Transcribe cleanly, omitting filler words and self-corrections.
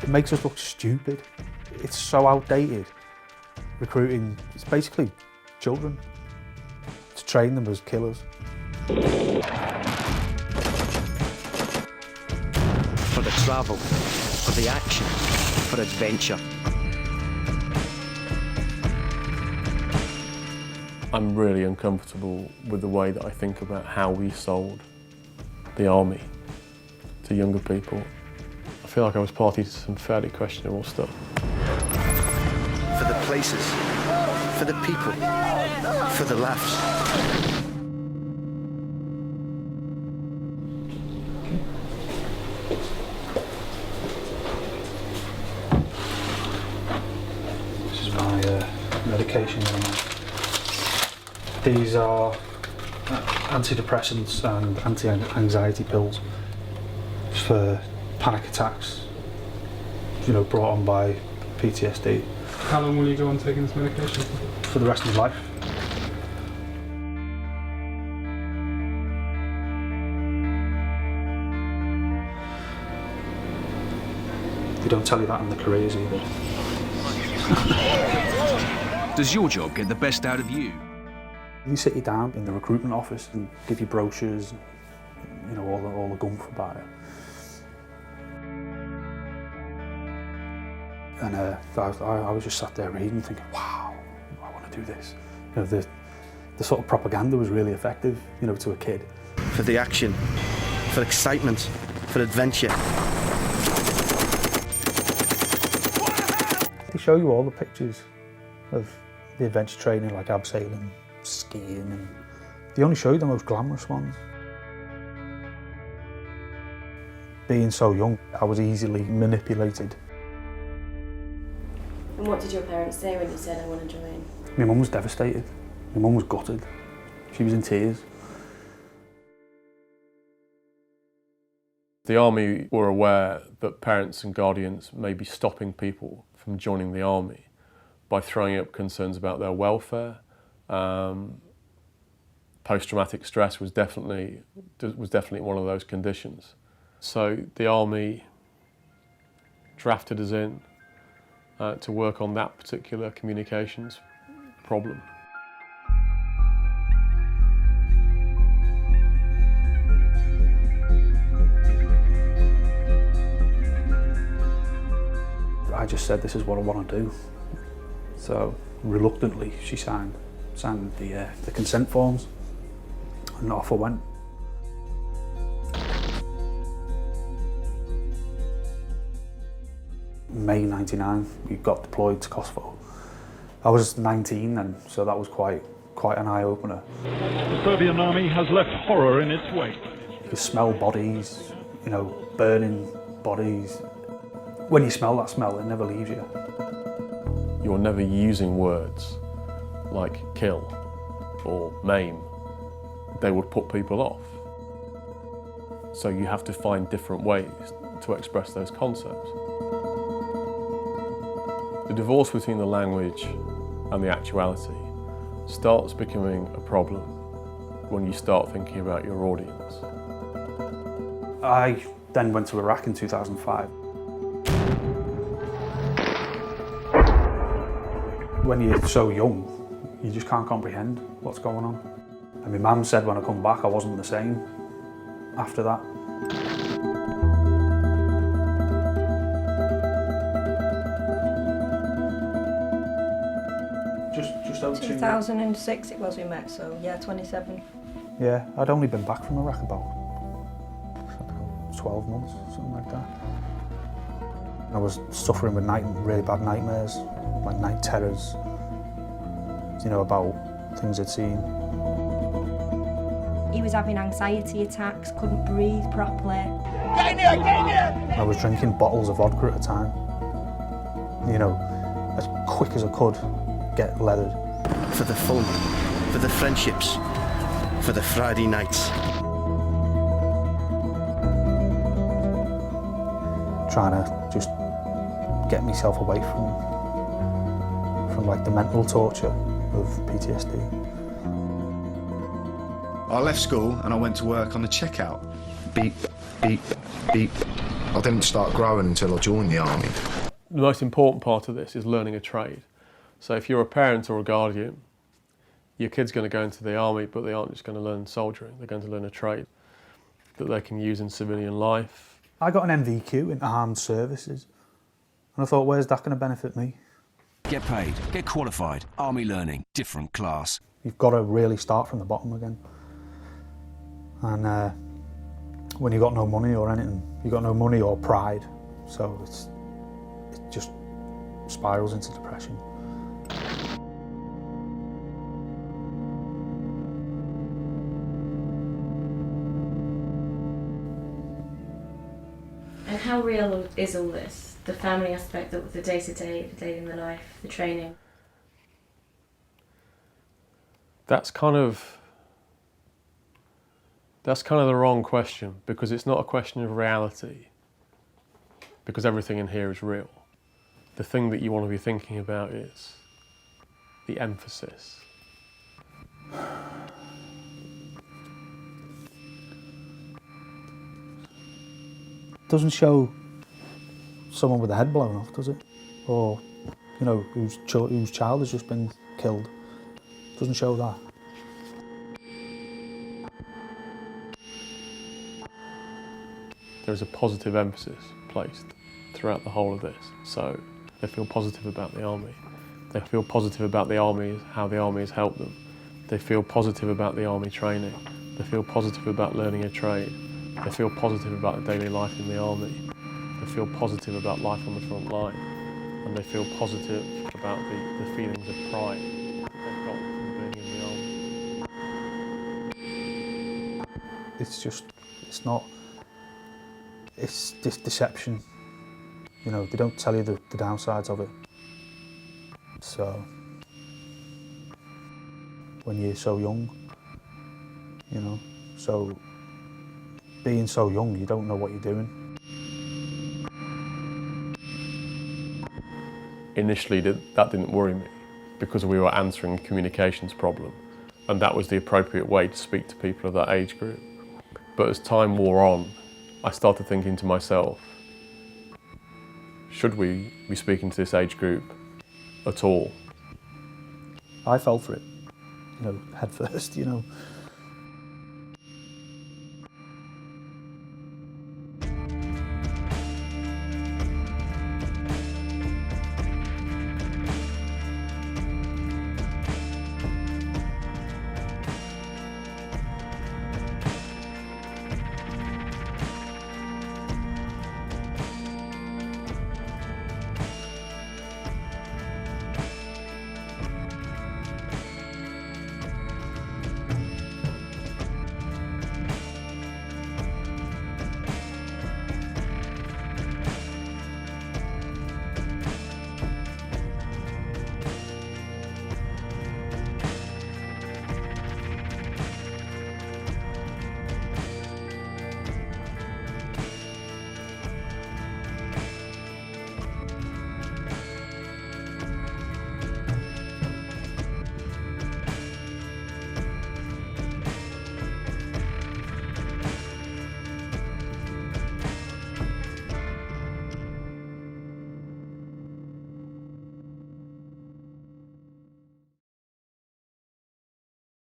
It makes us look stupid. It's so outdated. Recruiting, it's basically children, to train them as killers. For the travel, for the action, for adventure. I'm really uncomfortable with the way that I think about how we sold the army to younger people. I feel like I was party to some fairly questionable stuff. For the places, for the people, for the laughs. This is my medication. These are antidepressants and anti-anxiety pills for panic attacks, you know, brought on by PTSD. How long will you go on taking this medication for? For the rest of your life. They don't tell you that in the careers either. Does your job get the best out of you? They sit you down in the recruitment office and give you brochures, you know, all the gumph about it. And I was just sat there reading, thinking, wow, I want to do this. You know, the sort of propaganda was really effective, you know, to a kid. For the action, for excitement, for adventure. They show you all the pictures of the adventure training, like abseiling, skiing, and they only show you the most glamorous ones. Being so young, I was easily manipulated. And what did your parents say when you said, I want to join? My mum was devastated. My mum was gutted. She was in tears. The army were aware that parents and guardians may be stopping people from joining the army by throwing up concerns about their welfare. Post-traumatic stress was definitely one of those conditions. So the army drafted us in to work on that particular communications problem. I just said, this is what I want to do. So reluctantly, she signed the consent forms, and off I went. May '99, we got deployed to Kosovo. I was 19 then, so that was quite an eye-opener. The Serbian army has left horror in its wake. You could smell bodies, you know, burning bodies. When you smell that smell, it never leaves you. You're never using words like kill or maim. They would put people off. So you have to find different ways to express those concepts. The divorce between the language and the actuality starts becoming a problem when you start thinking about your audience. I then went to Iraq in 2005. When you're so young, you just can't comprehend what's going on. And my mum said when I come back I wasn't the same after that. Just over 2006 it was we met, so yeah, 27. Yeah, I'd only been back from Iraq about 12 months, something like that. I was suffering with really bad nightmares, like night terrors, you know, about things I'd seen. He was having anxiety attacks, couldn't breathe properly. I was drinking bottles of vodka at a time. You know, as quick as I could, get leathered. For the fun, for the friendships, for the Friday nights. Trying to just get myself away from like the mental torture of PTSD. I left school and I went to work on the checkout. Beep, beep, beep. I didn't start growing until I joined the army. The most important part of this is learning a trade. So if you're a parent or a guardian, your kid's going to go into the army, but they aren't just going to learn soldiering, they're going to learn a trade that they can use in civilian life. I got an MVQ in armed services, and I thought, where's that going to benefit me? Get paid, get qualified, army learning, different class. You've got to really start from the bottom again. And when you've got no money or anything, you've got no money or pride, so it just spirals into depression. And how real is all this? The family aspect, the day-to-day, the day in the life, the training? That's kind of the wrong question, because it's not a question of reality, because everything in here is real. The thing that you want to be thinking about is the emphasis. Doesn't show someone with the head blown off, does it? Or, you know, whose child has just been killed. Doesn't show that. There is a positive emphasis placed throughout the whole of this. So they feel positive about the army. They feel positive about the army, how the army has helped them. They feel positive about the army training. They feel positive about learning a trade. They feel positive about the daily life in the army. They feel positive about life on the front line. And they feel positive about the feelings of pride that they've got from being in the army. It's just this deception. You know, they don't tell you the downsides of it. So, when you're so young, you know, so being so young, you don't know what you're doing. Initially, that didn't worry me, because we were answering a communications problem, and that was the appropriate way to speak to people of that age group. But as time wore on, I started thinking to myself, should we be speaking to this age group at all? I fell for it, you know, head first, you know.